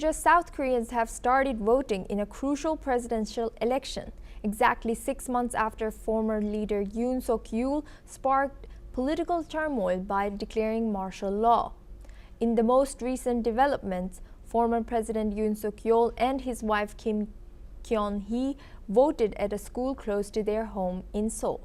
Asia, South Koreans have started voting in a crucial presidential election, exactly 6 months after former leader Yoon Suk-yeol sparked political turmoil by declaring martial law. In the most recent developments, former President Yoon Suk-yeol and his wife Kim Kyun-hee voted at a school close to their home in Seoul.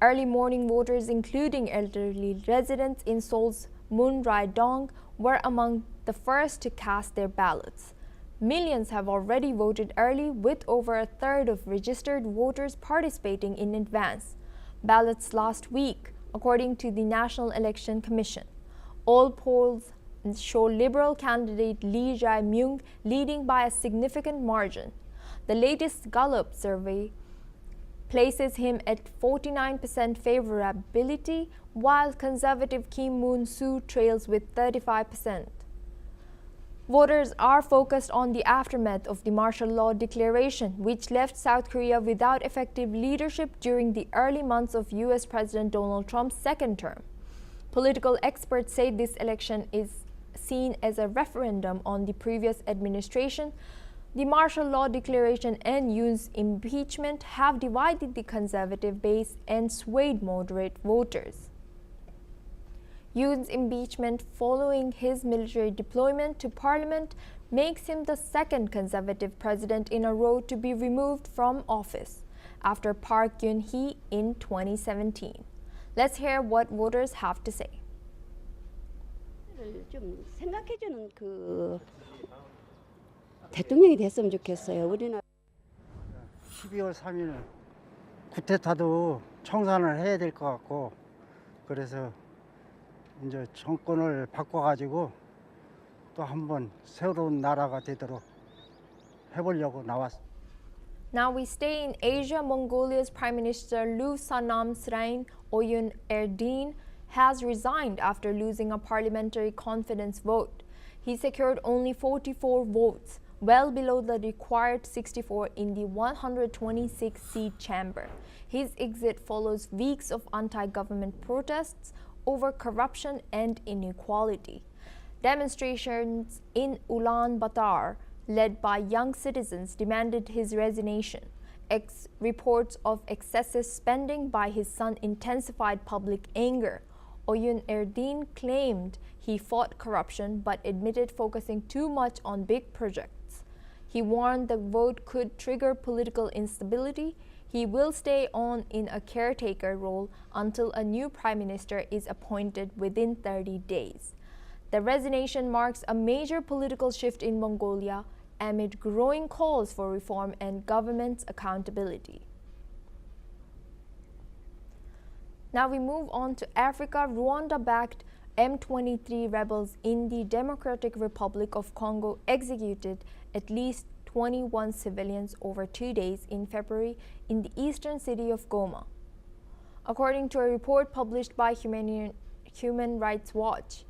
Early morning voters, including elderly residents in Seoul's Munrae-dong, were among the first to cast their ballots. Millions have already voted early, with over a third of registered voters participating in advance ballots last week, according to the National Election Commission. All polls show Liberal candidate Lee Jae-myung leading by a significant margin. The latest Gallup survey places him at 49% favorability, while conservative Kim Moon-soo trails with 35%. Voters are focused on the aftermath of the martial law declaration, which left South Korea without effective leadership during the early months of U.S. President Donald Trump's second term. Political experts say this election is seen as a referendum on the previous administration. The martial law declaration and Yoon's impeachment have divided the conservative base and swayed moderate voters. Yoon's impeachment following his military deployment to parliament makes him the second conservative president in a row to be removed from office, after Park Geun-hye in 2017. Let's hear what voters have to say. 좀 생각해주는 그 대통령이 됐으면 좋겠어요. 우리는 12월 3일 쿠데타도 청산을 해야 될 것 같고, 그래서 이제 정권을 바꿔가지고 또 한번 새로운 나라가 되도록 해보려고 나왔습니다. Now we stay in Asia. Mongolia's Prime Minister Lü Sanam Srain Oyun Erdene has resigned after losing a parliamentary confidence vote. He secured only 44 votes, well below the required 64 in the 126-seat chamber. His exit follows weeks of anti-government protests over corruption and inequality. Demonstrations in Ulaanbaatar, led by young citizens, demanded his resignation. Reports of excessive spending by his son intensified public anger. Oyun Erdene claimed he fought corruption but admitted focusing too much on big projects. He warned the vote could trigger political instability. He will stay on in a caretaker role until a new prime minister is appointed within 30 days. The resignation marks a major political shift in Mongolia amid growing calls for reform and government accountability. Now we move on to Africa. Rwanda-backed M23 rebels in the Democratic Republic of Congo executed at least 21 civilians over 2 days in February in the eastern city of Goma. According to a report published by Human Rights Watch,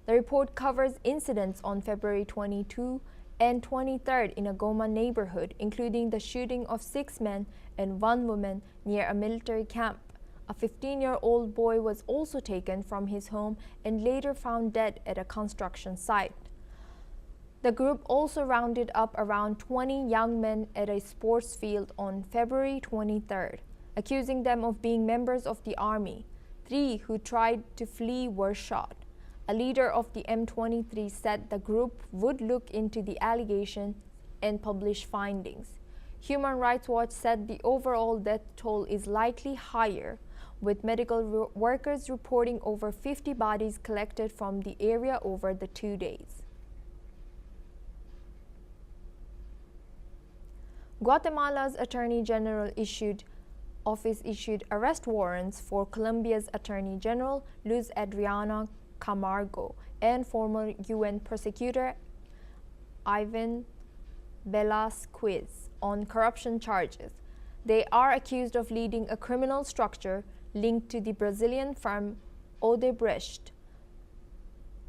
the report covers incidents on February 22 and 23 in a Goma neighborhood, including the shooting of 6 men and 1 woman near a military camp. A 15-year-old boy was also taken from his home and later found dead at a construction site. The group also rounded up around 20 young men at a sports field on February 23, accusing them of being members of the army. 3 who tried to flee were shot. A leader of the M23 said the group would look into the allegation and publish findings. Human Rights Watch said the overall death toll is likely higher, with medical workers reporting over 50 bodies collected from the area over the 2 days. Guatemala's Attorney General office issued arrest warrants for Colombia's Attorney General Luz Adriana Camargo and former UN prosecutor Ivan Velasquez on corruption charges. They are accused of leading a criminal structure linked to the Brazilian firm Odebrecht.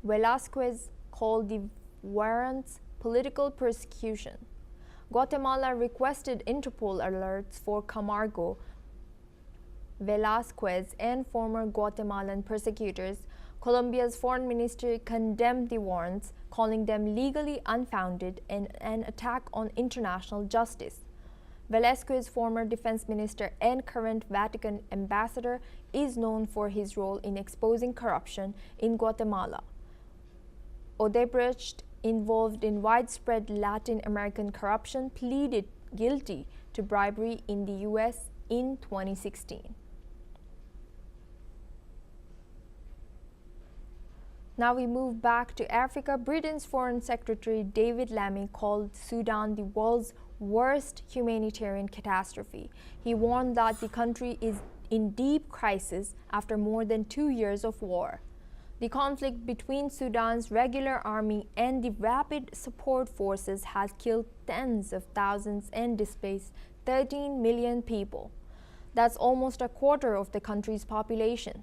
Velasquez called the warrants political persecution. Guatemala requested Interpol alerts for Camargo, Velasquez, and former Guatemalan prosecutors Colombia's foreign ministry condemned the warrants, calling them legally unfounded and an attack on international justice. Velasquez, former defense minister and current Vatican ambassador, is known for his role in exposing corruption in Guatemala. Odebrecht, involved in widespread Latin American corruption, pleaded guilty to bribery in the U.S. in 2016. Now we move back to Africa. Britain's Foreign Secretary David Lammy called Sudan the world's worst humanitarian catastrophe. He warned that the country is in deep crisis after more than 2 years of war. The conflict between Sudan's regular army and the rapid support forces has killed tens of thousands and displaced 13 million people. That's almost a quarter of the country's population.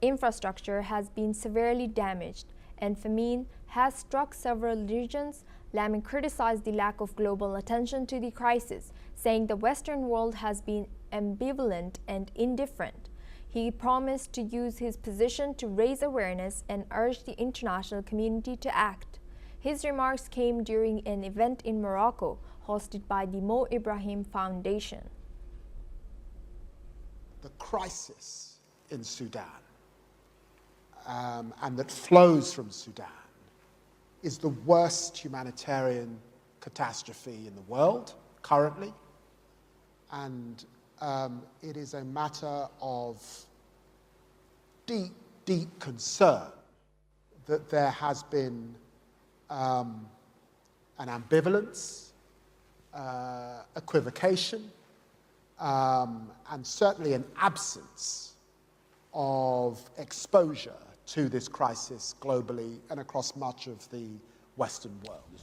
Infrastructure has been severely damaged, and famine has struck several regions. Lammy criticized the lack of global attention to the crisis, saying the Western world has been ambivalent and indifferent. He promised to use his position to raise awareness and urge the international community to act. His remarks came during an event in Morocco hosted by the Mo Ibrahim Foundation. The crisis in Sudan and that flows from Sudan is the worst humanitarian catastrophe in the world currently, and it is a matter of deep, deep concern that there has been an ambivalence, equivocation, and certainly an absence of exposure to this crisis globally and across much of the Western world.